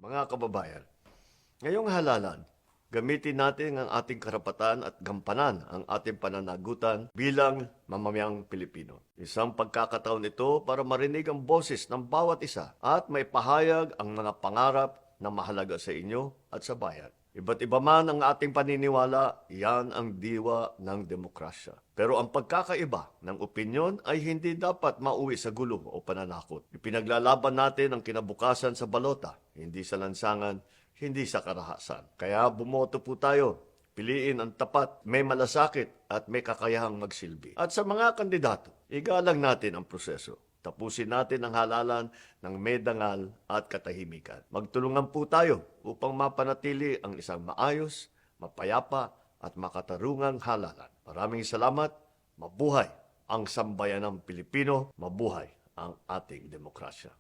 Mga kababayan, ngayong halalan, gamitin natin ang ating karapatan at gampanan ang ating pananagutan bilang mamamayang Pilipino. Isang pagkakataon ito para marinig ang boses ng bawat isa at maipahayag ang mga pangarap na mahalaga sa inyo at sa bayan. Iba't iba man ang ating paniniwala, yan ang diwa ng demokrasya. Pero ang pagkakaiba ng opinyon ay hindi dapat mauwi sa gulo o pananakot. Ipinaglalaban natin ang kinabukasan sa balota, hindi sa lansangan, hindi sa karahasan. Kaya bumoto po tayo. Piliin ang tapat, may malasakit at may kakayahang magsilbi. At sa mga kandidato, igalang natin ang proseso. Tapusin natin ang halalan ng may dangal at katahimikan. Magtulungan po tayo upang mapanatili ang isang maayos, mapayapa at makatarungang halalan. Maraming salamat. Mabuhay ang sambayanang Pilipino. Mabuhay ang ating demokrasya.